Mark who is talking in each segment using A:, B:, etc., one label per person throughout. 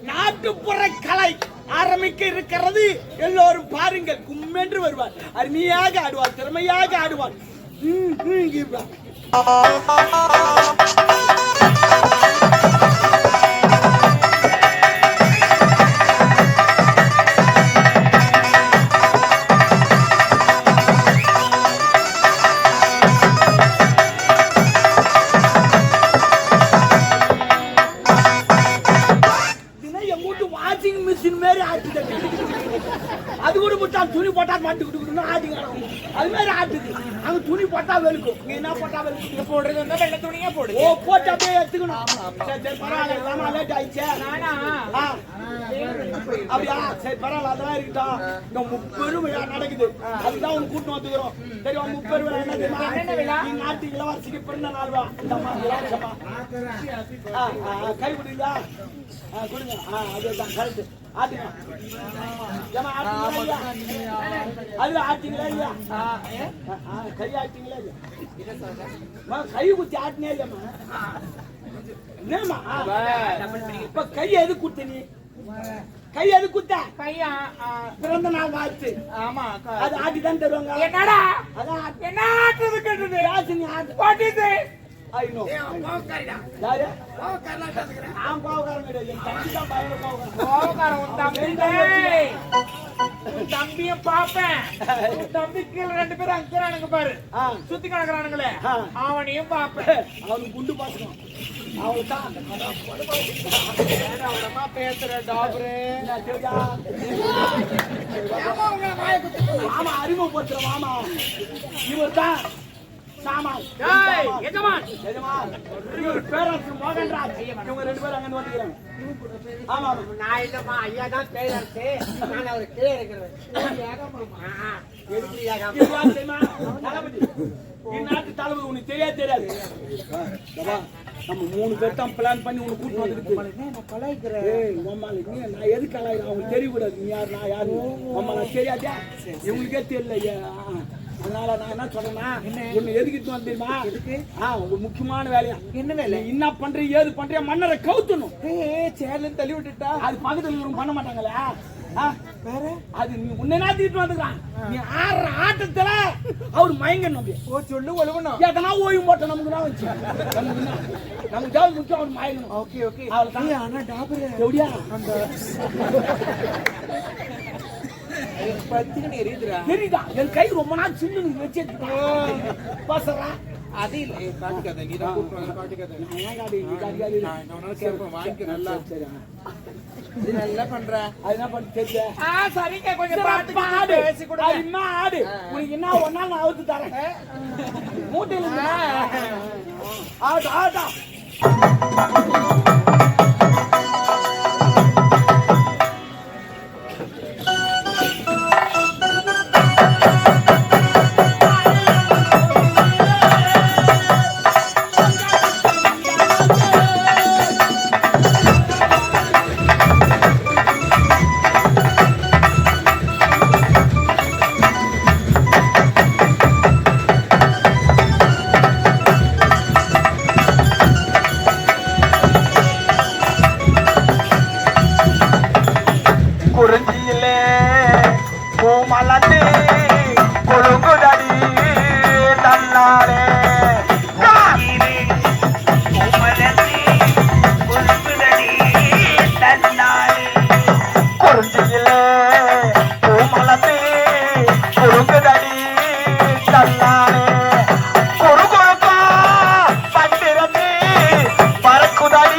A: நாட்டுப்புற கலை ஆரம்பிக்க இருக்கிறது. எல்லோரும் பாருங்கள். கும்மென்று வருவார். அருமையாக ஆடுவார், திறமையாக ஆடுவார். அது கூட முட்டா துணி போட்டா மாட்டு கொடுக்கணும் ஆடிக்கணும். அது மாதிரி ஆட்டுது. அங்க துணி போட்டா வெளுக்கும். நீ என்ன போட்டா வெளுக்கும்? போடுறது வந்து வெள்ளை துணியா போடு. ஓ போட்டு அப்படியே எடுத்துக்கணும். சரி பரவாயில்ல. சாமா லேட் ஆயிடுச்சு. அப்படியா? சரி பரவாயில்ல. அதெல்லாம் இருக்கட்டும். இந்த முப்பெருமையா நடக்குது. அதுதான் உனக்கு கூட்டம் வந்துக்கிறோம். சரி உன் முப்பெருமை என்ன தெரியுமா? நீ நாட்டு இளவரசிக்கு பிறந்த நாள்வா. இந்த இளவரசமா கை கொடுங்களா? கொடுங்க. அதுதான் கரெக்ட். ஆட்டுங்க. அது ஆட்டிங்களா இல்லையா? கை ஆட்டிங்களா இல்லையா? கை குத்தி ஆட்டினே இல்லையம்மா. என்னம்மா இப்ப கை எது குத்து? நீ கை எது குத்த? கையா பிறந்த நாள் வாழ்த்து. ஆமா அது ஆட்டிதான் தருவாங்க. என்னடா என்ன ஆட்டுறது கேட்டது? நீ ஆட்டு பாட்டிது. I know. யாரு? நான் பாவக்காரன் கிடையாது. என் தம்பி தான் பாவக்காரன். உன் தம்பியும் பாப்பேன். தம்பி கீழே 2 பேரும் அங்கறானுங்க பாரு. சுத்தி கிடக்குறானுங்களே. அவனையும் பாப்பேன். அவனுக்கு குண்டு பாத்துக்கணும். அவன்தான் அவனமா பேசுற டாபரே. மாமா அறிமுகப்படுத்துற மாமா இவர்தான். சாமான் எஜமான் பேரரசு மோகன்ராஜ். இவங்க 2 பேரும் அங்க வந்துக்கிறாங்க. ஆமா நான் இல்லம்மா ஐயா தான் பேரரசு. நான் அவர் கீழே இருக்கிறேன். நாட்டு தலைவர் உனக்கு தெரியாது. நம்ம 3 பேர் தான் பிளான் பண்ணி உனக்கு கூட்டு வந்துருக்கு. நான் எது கலாயிரம் அவங்களுக்கு தெரியக்கூடாது. நீ யாரு நான் யாரு நான் தெரியாதா? இவங்களுக்கே தெரியல. அதனால நான் என்ன சொல்றேன்னா, உன்னை எதுக்கிட்டு வந்து தெரியுமா? ஒரு முக்கியமான வேலையா. என்ன வேலை? என்ன பண்றீங்க ஏது பண்றியா? மன்னரை கவுத்தணும். சேர்ல தள்ளி விட்டுட்டா அது பக்கத்துல பண்ண மாட்டாங்களே. வேற அது நீ உன்னை நாத்திட்டு வந்துக்கிறான். நீ ஆடுற ஆட்டத்துல அவரு மயங்கணும். சொல்லு ஒழுவணும். எதனா ஓய்வு போட்டோம் நமக்கு தான் வச்சு நமக்கு ஜாதி முக்கியம். அவர் மயங்கணும். Okay okay. ஆனா டாபர் எப்படியா அந்த தெரியுதா? என் கை ரொம்ப நாள் சின்ன வச்சு பாசறா. அது இல்ல பாட்டுக்காத. நீ தான் கூப்பிடுறாங்க பாட்டுக்காத. நல்லா பண்ற. அது என்ன பண்ண தெரியல. சரிங்க கொஞ்சம் பாட்டு பாடு. பேசி கூட என்ன ஆடு. உனக்கு என்ன ஒண்ணா நான் அவுத்து தரேன். மூட்டையில ஆடா ஆடா.
B: பறக்குதடி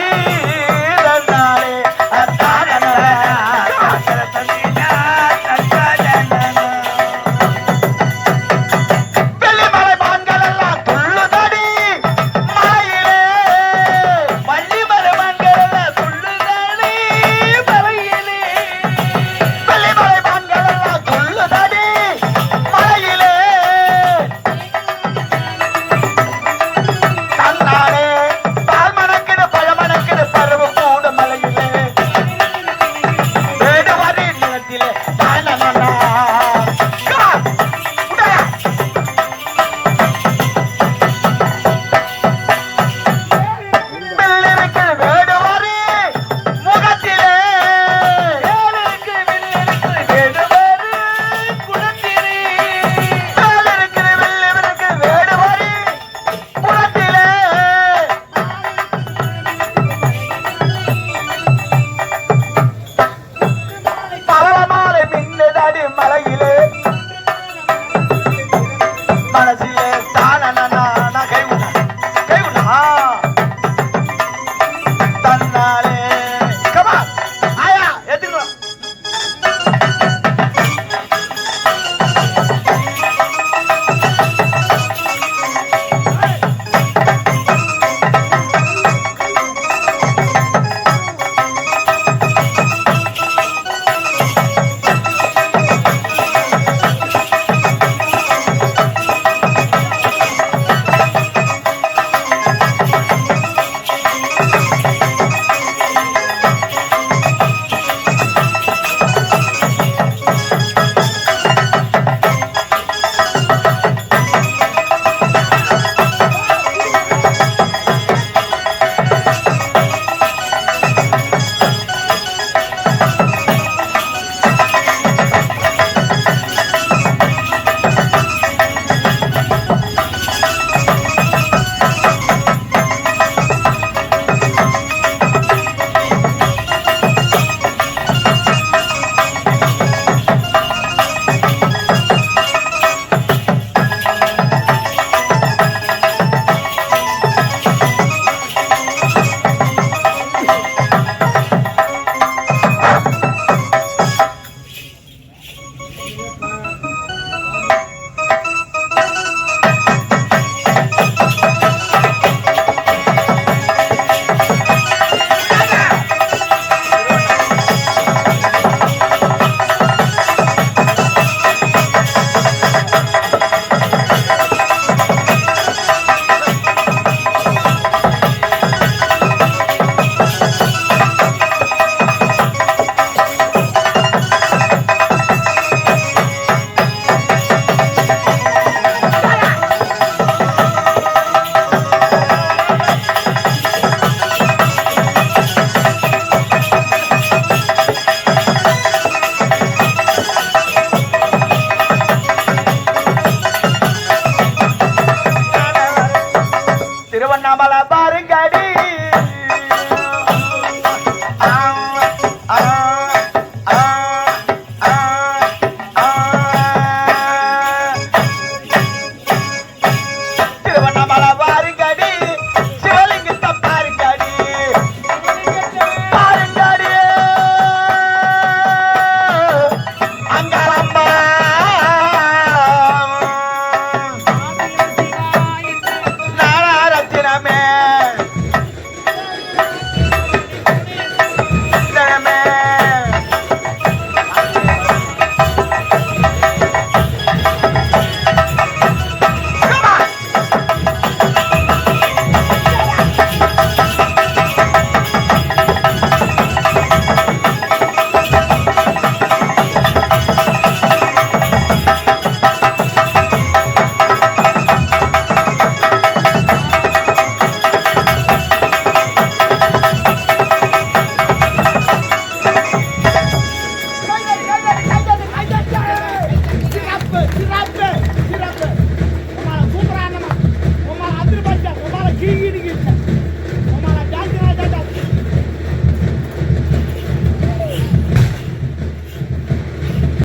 A: ஆ